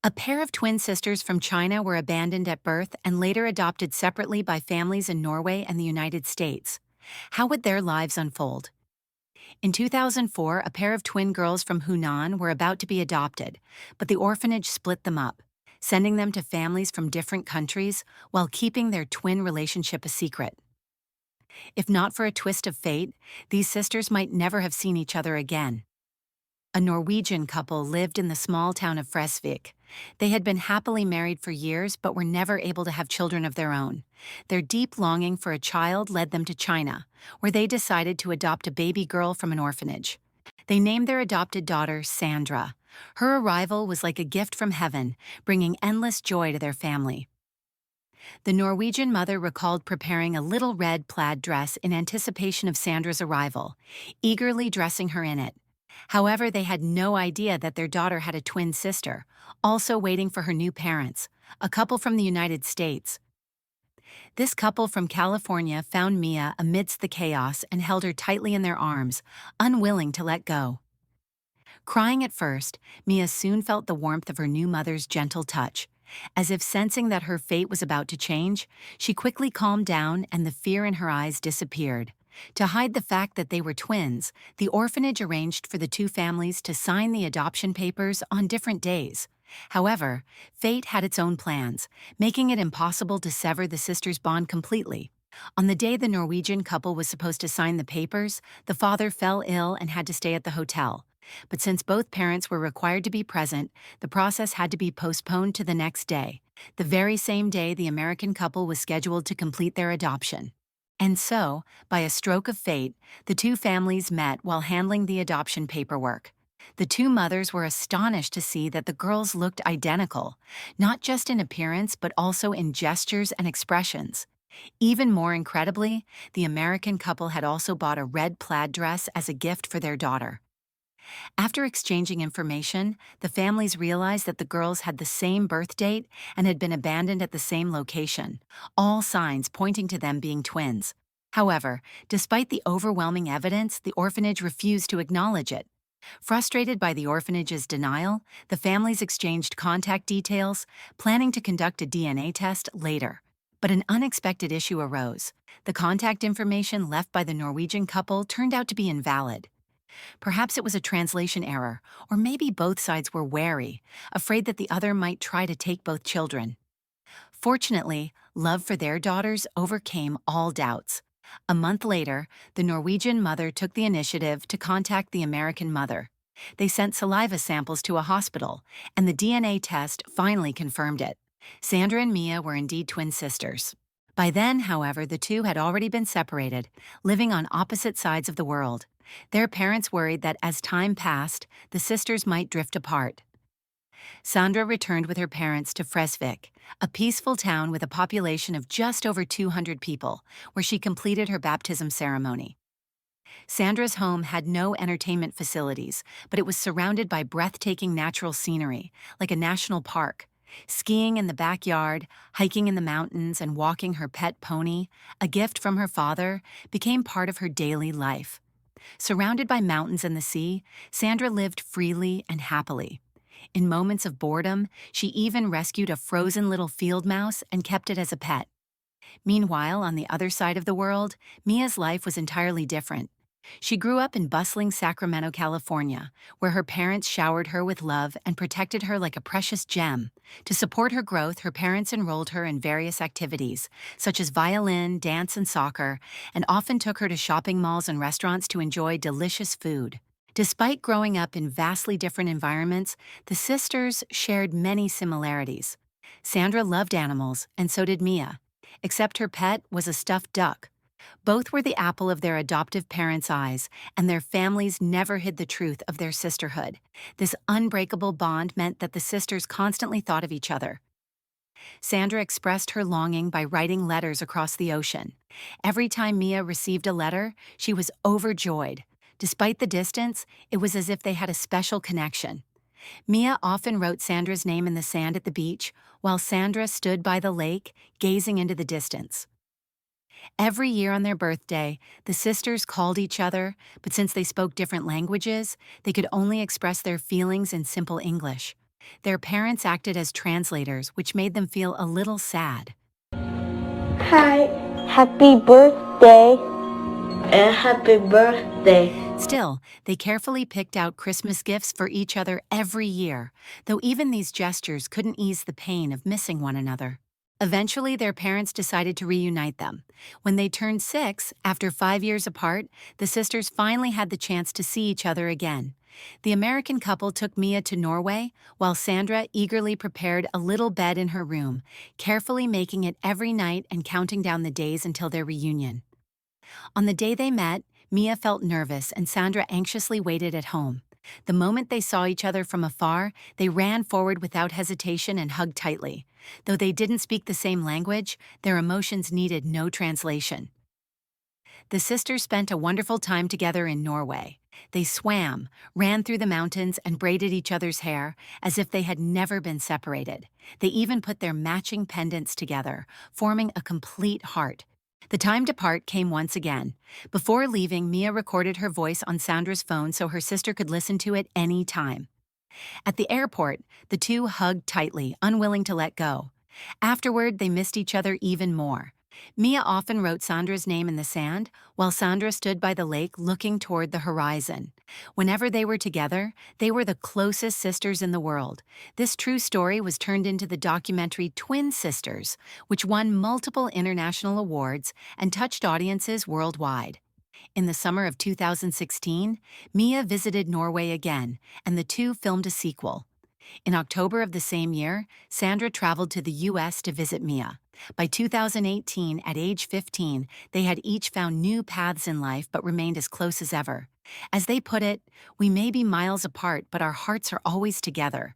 A pair of twin sisters from China were abandoned at birth and later adopted separately by families in Norway and the United States. How would their lives unfold? In 2004, a pair of twin girls from Hunan were about to be adopted, but the orphanage split them up, sending them to families from different countries while keeping their twin relationship a secret. If not for a twist of fate, these sisters might never have seen each other again. A Norwegian couple lived in the small town of Fresvik. They had been happily married for years but were never able to have children of their own. Their deep longing for a child led them to China, where they decided to adopt a baby girl from an orphanage. They named their adopted daughter Sandra. Her arrival was like a gift from heaven, bringing endless joy to their family. The Norwegian mother recalled preparing a little red plaid dress in anticipation of Sandra's arrival, eagerly dressing her in it. However, they had no idea that their daughter had a twin sister, also waiting for her new parents, a couple from the United States. This couple from California found Mia amidst the chaos and held her tightly in their arms, unwilling to let go. Crying at first, Mia soon felt the warmth of her new mother's gentle touch. As if sensing that her fate was about to change, she quickly calmed down and the fear in her eyes disappeared. To hide the fact that they were twins, the orphanage arranged for the two families to sign the adoption papers on different days. However, fate had its own plans, making it impossible to sever the sisters' bond completely. On the day the Norwegian couple was supposed to sign the papers, the father fell ill and had to stay at the hotel. But since both parents were required to be present, the process had to be postponed to the next day, the very same day the American couple was scheduled to complete their adoption. And so, by a stroke of fate, the two families met while handling the adoption paperwork. The two mothers were astonished to see that the girls looked identical, not just in appearance but also in gestures and expressions. Even more incredibly, the American couple had also bought a red plaid dress as a gift for their daughter. After exchanging information, the families realized that the girls had the same birth date and had been abandoned at the same location, all signs pointing to them being twins. However, despite the overwhelming evidence, the orphanage refused to acknowledge it. Frustrated by the orphanage's denial, the families exchanged contact details, planning to conduct a DNA test later. But an unexpected issue arose. The contact information left by the Norwegian couple turned out to be invalid. Perhaps it was a translation error, or maybe both sides were wary, afraid that the other might try to take both children. Fortunately, love for their daughters overcame all doubts. A month later, the Norwegian mother took the initiative to contact the American mother. They sent saliva samples to a hospital, and the DNA test finally confirmed it. Sandra and Mia were indeed twin sisters. By then, however, the two had already been separated, living on opposite sides of the world. Their parents worried that as time passed, the sisters might drift apart. Sandra returned with her parents to Fresvik, a peaceful town with a population of just over 200 people, where she completed her baptism ceremony. Sandra's home had no entertainment facilities, but it was surrounded by breathtaking natural scenery, like a national park. Skiing in the backyard, hiking in the mountains, and walking her pet pony, a gift from her father, became part of her daily life. Surrounded by mountains and the sea, Sandra lived freely and happily. In moments of boredom, she even rescued a frozen little field mouse and kept it as a pet. Meanwhile, on the other side of the world, Mia's life was entirely different. She grew up in bustling Sacramento, California, where her parents showered her with love and protected her like a precious gem. To support her growth, her parents enrolled her in various activities, such as violin, dance, and soccer, and often took her to shopping malls and restaurants to enjoy delicious food. Despite growing up in vastly different environments, the sisters shared many similarities. Sandra loved animals, and so did Mia, except her pet was a stuffed duck. Both were the apple of their adoptive parents' eyes, and their families never hid the truth of their sisterhood. This unbreakable bond meant that the sisters constantly thought of each other. Sandra expressed her longing by writing letters across the ocean. Every time Mia received a letter, she was overjoyed. Despite the distance, it was as if they had a special connection. Mia often wrote Sandra's name in the sand at the beach, while Sandra stood by the lake, gazing into the distance. Every year on their birthday, the sisters called each other, but since they spoke different languages, they could only express their feelings in simple English. Their parents acted as translators, which made them feel a little sad. Hi, happy birthday. And happy birthday. Still, they carefully picked out Christmas gifts for each other every year, though even these gestures couldn't ease the pain of missing one another. Eventually, their parents decided to reunite them. When they turned 6, after 5 years apart, the sisters finally had the chance to see each other again. The American couple took Mia to Norway, while Sandra eagerly prepared a little bed in her room, carefully making it every night and counting down the days until their reunion. On the day they met, Mia felt nervous and Sandra anxiously waited at home. The moment they saw each other from afar, they ran forward without hesitation and hugged tightly. Though they didn't speak the same language, their emotions needed no translation. The sisters spent a wonderful time together in Norway. They swam, ran through the mountains, and braided each other's hair as if they had never been separated. They even put their matching pendants together, forming a complete heart. The time to part came once again. Before leaving, Mia recorded her voice on Sandra's phone so her sister could listen to it any time. At the airport, the two hugged tightly, unwilling to let go. Afterward, they missed each other even more. Mia often wrote Sandra's name in the sand, while Sandra stood by the lake looking toward the horizon. Whenever they were together, they were the closest sisters in the world. This true story was turned into the documentary Twin Sisters, which won multiple international awards and touched audiences worldwide. In the summer of 2016, Mia visited Norway again, and the two filmed a sequel. In October of the same year, Sandra traveled to the U.S. to visit Mia. By 2018, at age 15, they had each found new paths in life but remained as close as ever. As they put it, "We may be miles apart, but our hearts are always together."